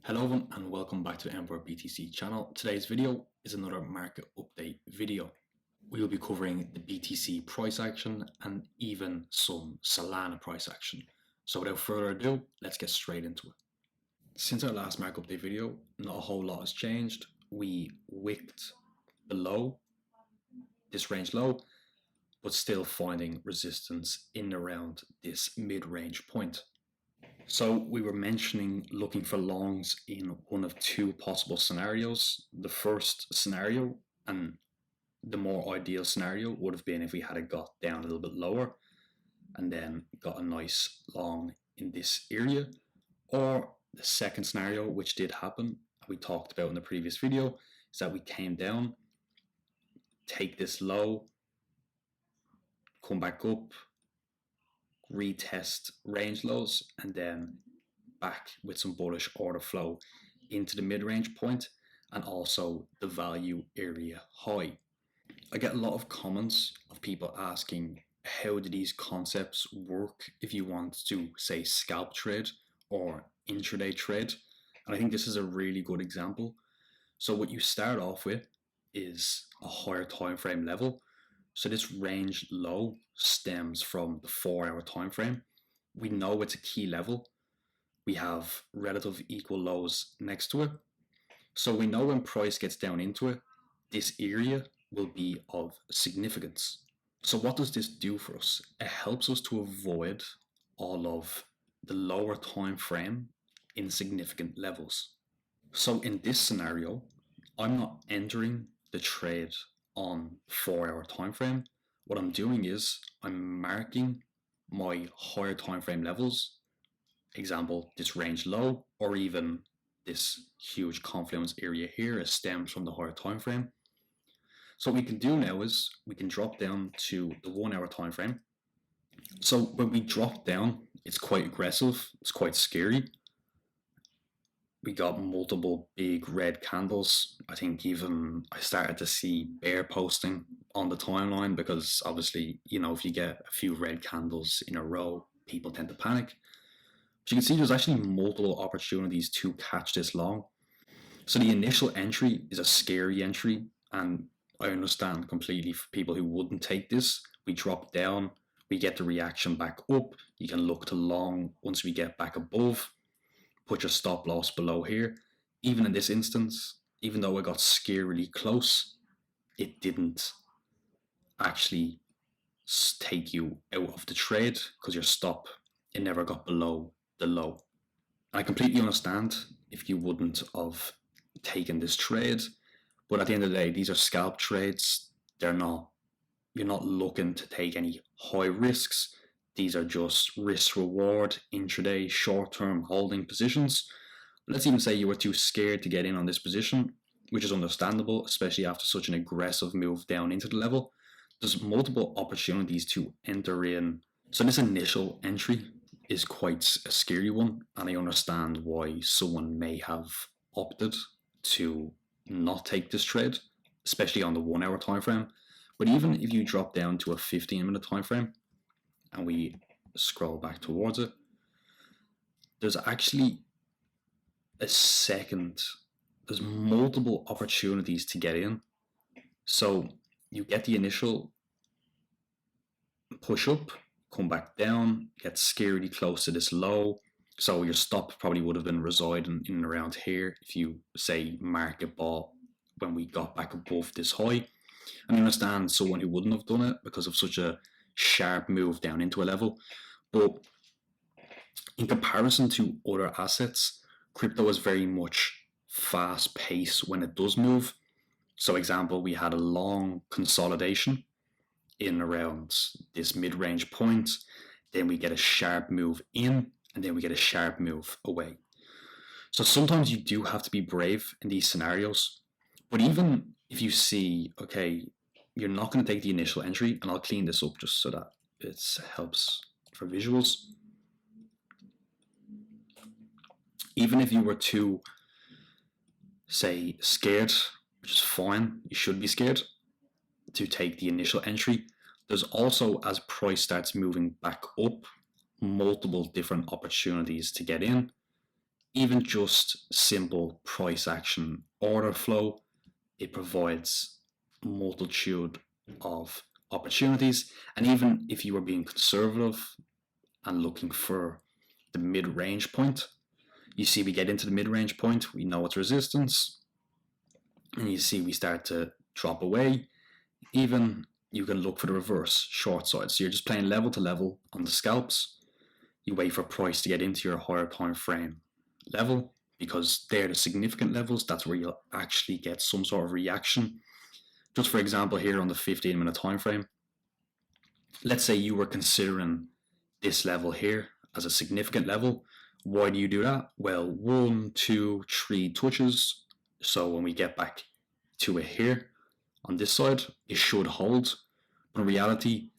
Hello everyone and welcome back to the Emperor BTC channel. Today's video is another market update video. We will be covering the BTC price action and even some Solana price action. So without further ado, let's get straight into it. Since our last market update video, not a whole lot has changed. We wicked below this range low, but still finding resistance in and around this mid-range point. So we were mentioning looking for longs in one of two possible scenarios. The first scenario and the more ideal scenario would have been if we had got down a little bit lower and then got a nice long in this area. Or the second scenario, which did happen, we talked about in the previous video, is that we came down, take this low, come back up, retest range lows, and then back with some bullish order flow into the mid-range point and also the value area high. I get a lot of comments of people asking, how do these concepts work if you want to, say, scalp trade or intraday trade? And I think this is a really good example. So what you start off with is a higher time frame level. So this range low stems from the 4-hour time frame. We know it's a key level. We have relative equal lows next to it. So we know when price gets down into it, this area will be of significance. So what does this do for us? It helps us to avoid all of the lower time frame insignificant levels. So in this scenario, I'm not entering the trade on 4-hour time frame. What I'm doing is I'm marking my higher time frame levels, example this range low, or even this huge confluence area here stems from the higher time frame. So what we can do now is we can drop down to the 1-hour time frame. So when we drop down, it's quite aggressive, it's quite scary. We got multiple big red candles. I think even I started to see bear posting on the timeline because obviously, if you get a few red candles in a row, people tend to panic. But you can see there's actually multiple opportunities to catch this long. So the initial entry is a scary entry, and I understand completely for people who wouldn't take this. We drop down, we get the reaction back up. You can look to long once we get back above. Put your stop loss below here. Even in this instance, even though I got scarily close, it didn't actually take you out of the trade because your stop, it never got below the low. I completely understand if you wouldn't have taken this trade, but at the end of the day, these are scalp trades. You're not looking to take any high risks. These are just risk reward, intraday, short-term holding positions. Let's even say you were too scared to get in on this position, which is understandable, especially after such an aggressive move down into the level. There's multiple opportunities to enter in. So this initial entry is quite a scary one, and I understand why someone may have opted to not take this trade, especially on the 1-hour time frame. But even if you drop down to a 15-minute time frame, and we scroll back towards it, there's actually there's multiple opportunities to get in. So you get the initial push up, come back down, get scarily close to this low. So your stop probably would have been residing in and around here if you say market bought when we got back above this high. And I understand someone who wouldn't have done it because of such a sharp move down into a level, but in comparison to other assets, crypto is very much fast paced when it does move. So example, we had a long consolidation in around this mid-range point, then we get a sharp move in, and then we get a sharp move away. So sometimes you do have to be brave in these scenarios, but even if you see, okay, you're not going to take the initial entry, and I'll clean this up just so that it helps for visuals. Even if you were to, say, scared, which is fine, you should be scared to take the initial entry, there's also, as price starts moving back up, multiple different opportunities to get in. even just simple price action order flow, it provides a multitude of opportunities. And even if you are being conservative and looking for the mid-range point, you see we get into the mid-range point, we know it's resistance, and you see we start to drop away. Even you can look for the reverse short side. So you're just playing level to level on the scalps. You wait for price to get into your higher time frame level, because they're the significant levels. That's where you'll actually get some sort of reaction. Just for example, here on the 15-minute time frame, let's say you were considering this level here as a significant level. Why do you do that? Well, 1, 2, 3 touches. So when we get back to it here on this side, it should hold. But in reality,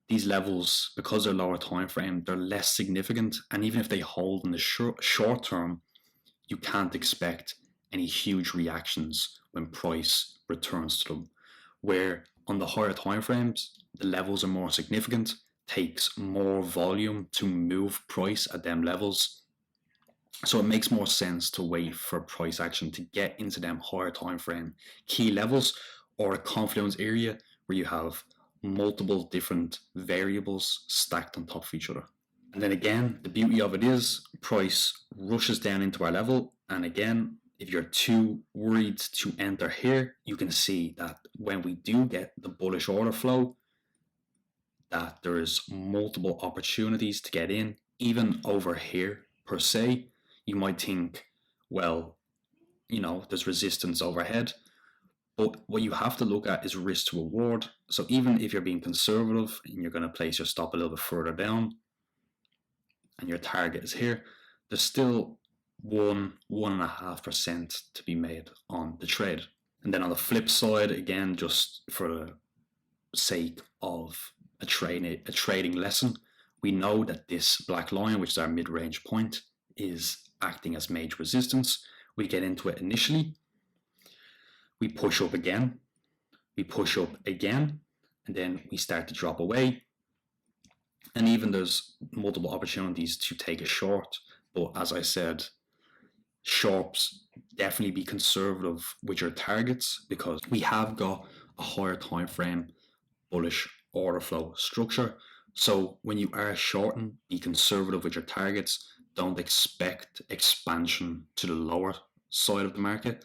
these levels, because they're lower time frame, they're less significant. And even if they hold in the short term, you can't expect any huge reactions when price returns to them. Where on the higher time frames, the levels are more significant, takes more volume to move price at them levels. So it makes more sense to wait for price action to get into them higher time frame key levels, or a confluence area where you have multiple different variables stacked on top of each other. And then again, the beauty of it is price rushes down into our level. And again, if you're too worried to enter here, you can see that when we do get the bullish order flow, that there is multiple opportunities to get in. Even over here per se, you might think, well, there's resistance overhead. But what you have to look at is risk to reward. So even if you're being conservative and you're going to place your stop a little bit further down and your target is here, there's still 1.5% to be made on the trade. And then on the flip side, again, just for the sake of a trading lesson, we know that this black line, which is our mid-range point, is acting as major resistance. We get into it initially, we push up again, and then we start to drop away. And even there's multiple opportunities to take a short, but as I said, shorts, definitely be conservative with your targets, because we have got a higher time frame bullish order flow structure. So when you are shorting, be conservative with your targets. Don't expect expansion to the lower side of the market.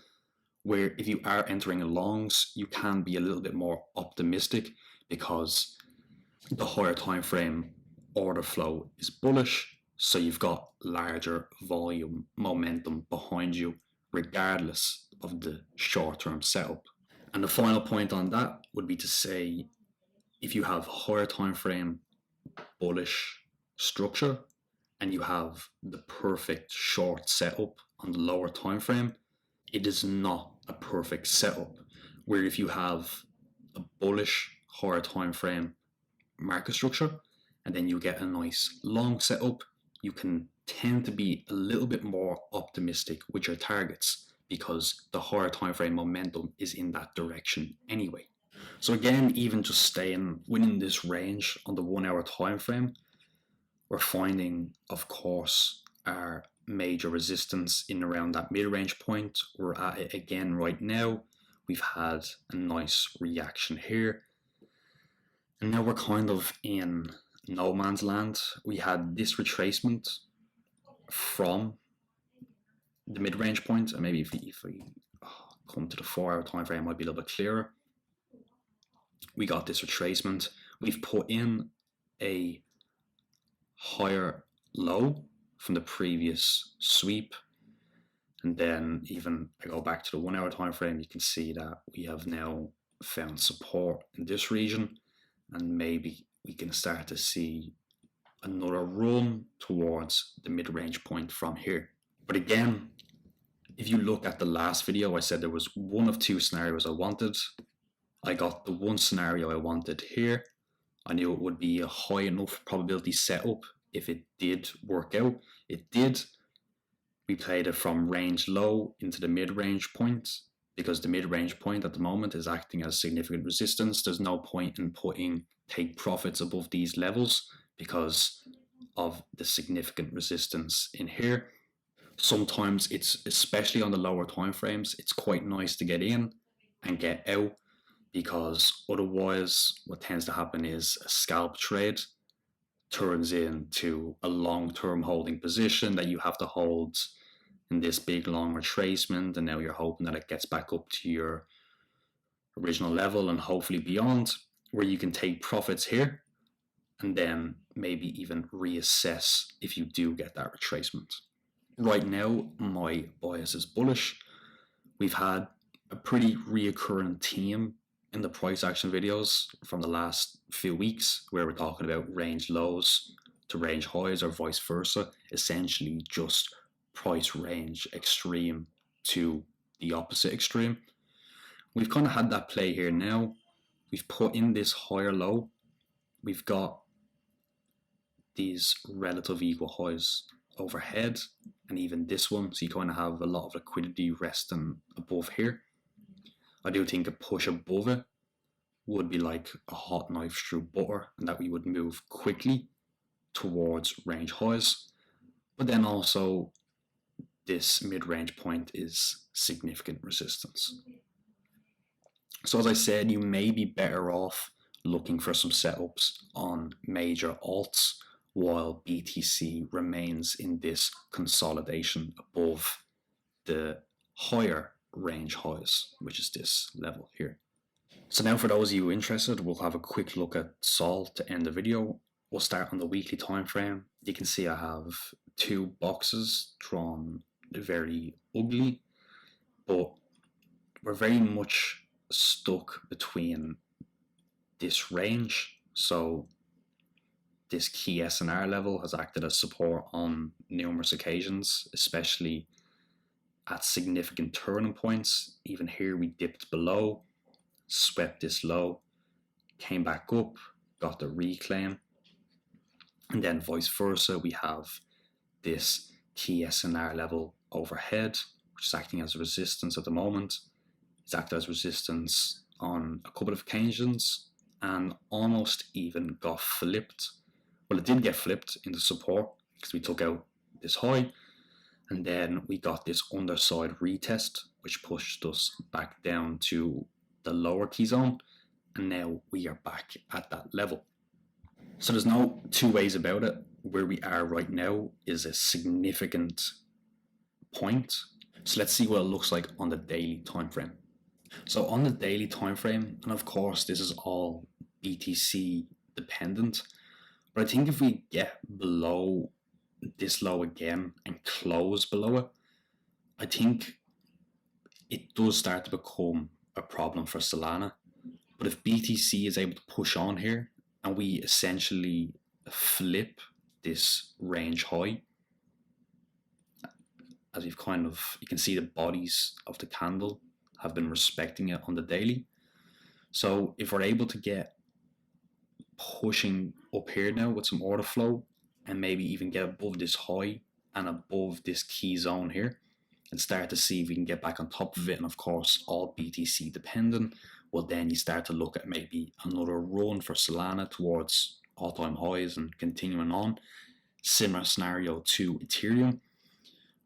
Where if you are entering longs, you can be a little bit more optimistic, because the higher time frame order flow is bullish, so you've got larger volume momentum behind you regardless of the short-term setup. And the final point on that would be to say, if you have higher time frame bullish structure and you have the perfect short setup on the lower time frame, it is not a perfect setup. Where if you have a bullish higher time frame market structure and then you get a nice long setup, you can tend to be a little bit more optimistic with your targets, because the higher time frame momentum is in that direction anyway. So again, even just staying within this range on the 1 hour time frame, we're finding, of course, our major resistance in around that mid-range point. We're at it again right now. We've had a nice reaction here, and now we're kind of in no man's land. We had this retracement from the mid-range point, and maybe if we come to the 4 hour time frame, it might be a little bit clearer. We got this retracement. We've put in a higher low from the previous sweep, and then even I go back to the 1 hour time frame, you can see that we have now found support in this region, and maybe we can start to see another run towards the mid-range point from here. But again, if you look at the last video, I said there was one of two scenarios I wanted. I got the one scenario I wanted here. I knew it would be a high enough probability setup if it did work out. It did. We played it from range low into the mid-range point, because the mid-range point at the moment is acting as significant resistance. There's no point in putting take profits above these levels because of the significant resistance in here. Sometimes it's, especially on the lower time frames, it's quite nice to get in and get out, because otherwise what tends to happen is a scalp trade turns into a long-term holding position that you have to hold in this big long retracement, and now you're hoping that it gets back up to your original level and hopefully beyond, where you can take profits here and then maybe even reassess if you do get that retracement. Right now, my bias is bullish. We've had a pretty reoccurring theme in the price action videos from the last few weeks, where we're talking about range lows to range highs or vice versa, essentially just price range extreme to the opposite extreme. We've kind of had that play here now. We've put in this higher low. We've got these relative equal highs overhead, and even this one, so you kind of have a lot of liquidity resting above here. I do think a push above it would be like a hot knife through butter, and that we would move quickly towards range highs. But then also this mid-range point is significant resistance. So as I said, you may be better off looking for some setups on major alts while BTC remains in this consolidation above the higher range highs, which is this level here. So now for those of you interested, we'll have a quick look at Sol to end the video. We'll start on the weekly time frame. You can see I have two boxes drawn very ugly, but we're very much stuck between this range. So this key SNR level has acted as support on numerous occasions, especially at significant turning points. Even here we dipped below, swept this low, came back up, got the reclaim, and then vice versa, we have this key SNR level overhead, which is acting as resistance at the moment. It's acted as resistance on a couple of occasions and almost even got flipped. Well, it did get flipped into support because we took out this high, and then we got this underside retest, which pushed us back down to the lower key zone, and now we are back at that level. So there's no two ways about it. Where we are right now is a significant point. So let's see what it looks like on the daily time frame. So on the daily time frame, and of course this is all BTC dependent, but I think if we get below this low again and close below it, I think it does start to become a problem for Solana. But if BTC is able to push on here and we essentially flip this range high, as we've kind of, you can see the bodies of the candle have been respecting it on the daily. So if we're able to get pushing up here now with some order flow and maybe even get above this high and above this key zone here and start to see if we can get back on top of it, and of course all BTC dependent, well then you start to look at maybe another run for Solana towards all-time highs and continuing on. Similar scenario to Ethereum.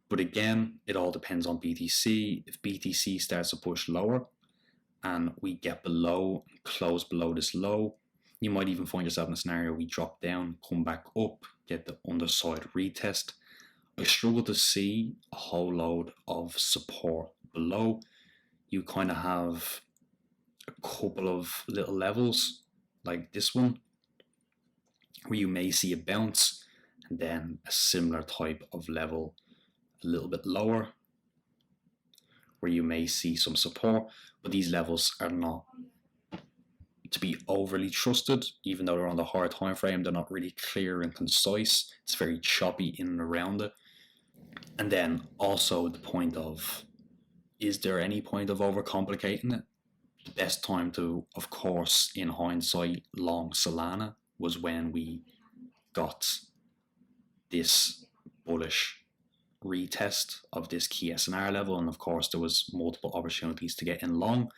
But again, it all depends on BTC. If BTC starts to push lower and we get below, close below this low, you might even find yourself in a scenario we drop down, come back up, get the underside retest. I struggle to see a whole load of support below. You kind of have a couple of little levels like this one where you may see a bounce, and then a similar type of level a little bit lower where you may see some support, but these levels are not to be overly trusted. Even though they're on the higher time frame, they're not really clear and concise. It's very choppy in and around it. And then also the point of, is there any point of overcomplicating it? The best time to, of course, in hindsight, long Solana was when we got this bullish retest of this key SNR level, and of course there was multiple opportunities to get in long.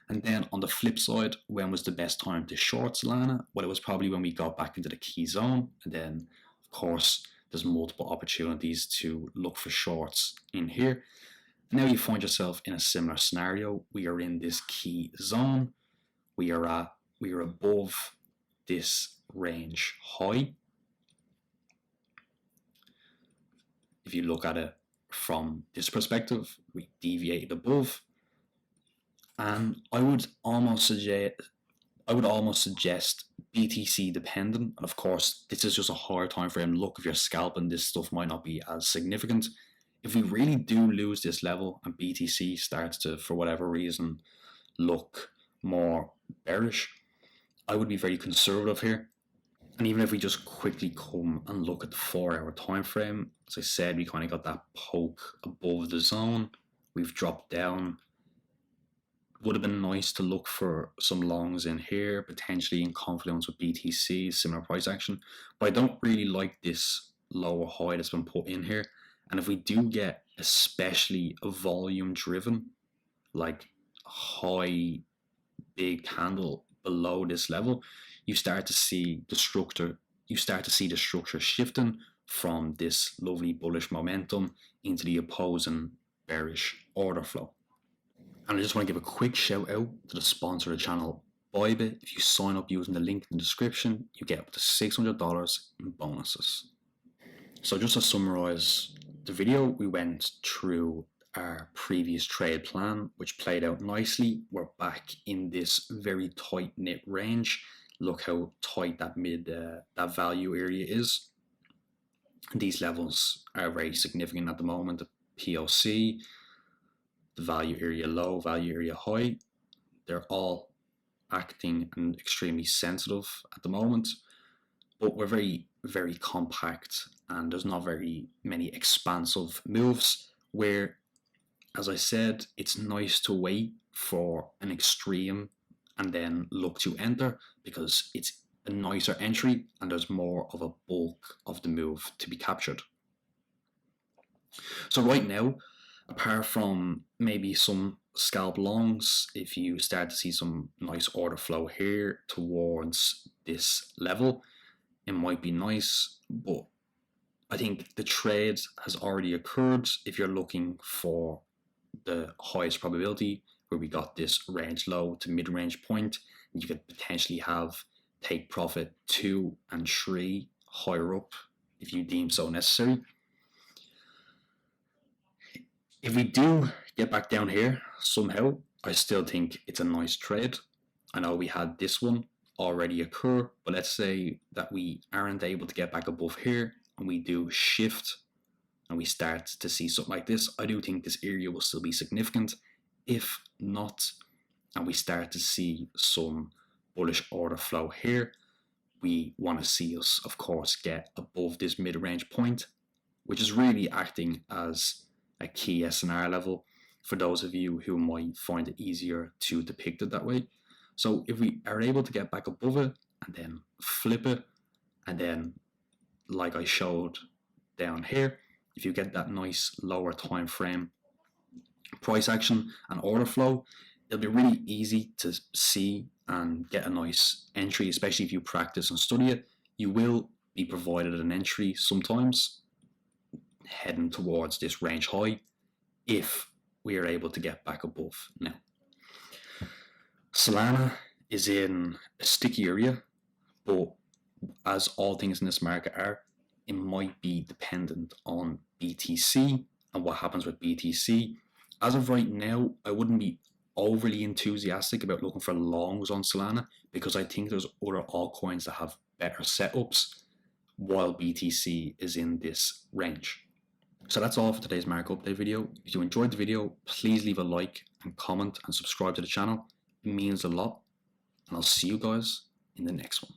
And then on the flip side, when was the best time to short Solana? Well, it was probably when we got back into the key zone, and then of course there's multiple opportunities to look for shorts in here. Now you find yourself in a similar scenario. We are in this key zone. We are above this range high. If you look at it from this perspective, we deviated above, and I would almost suggest BTC dependent. And of course, this is just a hard time frame look. If you're scalping, this stuff might not be as significant. If we really do lose this level and BTC starts to, for whatever reason, look more bearish, I would be very conservative here. And even if we just quickly come and look at the 4-hour time frame, as I said, we kind of got that poke above the zone. We've dropped down. Would have been nice to look for some longs in here, potentially in confluence with BTC, similar price action. But I don't really like this lower high that's been put in here. And if we do get especially a volume driven, like high, big candle below this level, you start to see the structure shifting from this lovely bullish momentum into the opposing bearish order flow. And I just want to give a quick shout out to the sponsor of the channel, Bybit. If you sign up using the link in the description, you get up to $600 in bonuses. So just to summarize the video, we went through our previous trade plan, which played out nicely. We're back in this very tight knit range. Look how tight that that value area is. These levels are very significant at the moment. The POC, the value area low, value area high, they're all acting and extremely sensitive at the moment. But we're very, very compact, and there's not very many expansive moves where, as I said, it's nice to wait for an extreme and then look to enter, because it's a nicer entry and there's more of a bulk of the move to be captured. So right now, apart from maybe some scalp longs, if you start to see some nice order flow here towards this level, it might be nice. But I think the trade has already occurred. If you're looking for the highest probability, where we got this range low to mid-range point, you could potentially have take profit 2 and 3 higher up if you deem so necessary. If we do get back down here somehow, I still think it's a nice trade. I know we had this one already occur, but let's say that we aren't able to get back above here and we do shift and we start to see something like this. I do think this area will still be significant. If not, and we start to see some bullish order flow here, we want to see us, of course, get above this mid-range point, which is really acting as a key SNR level for those of you who might find it easier to depict it that way. So if we are able to get back above it and then flip it, and then like I showed down here, if you get that nice lower time frame price action and order flow, it'll be really easy to see and get a nice entry, especially if you practice and study it. You will be provided an entry sometimes heading towards this range high if we are able to get back above. Now, Solana is in a sticky area, but as all things in this market are, it might be dependent on BTC and what happens with BTC. As of right now, I wouldn't be overly enthusiastic about looking for longs on Solana, because I think there's other altcoins that have better setups while BTC is in this range. So that's all for today's market update video. If you enjoyed the video, please leave a like and comment and subscribe to the channel. It means a lot, and I'll see you guys in the next one.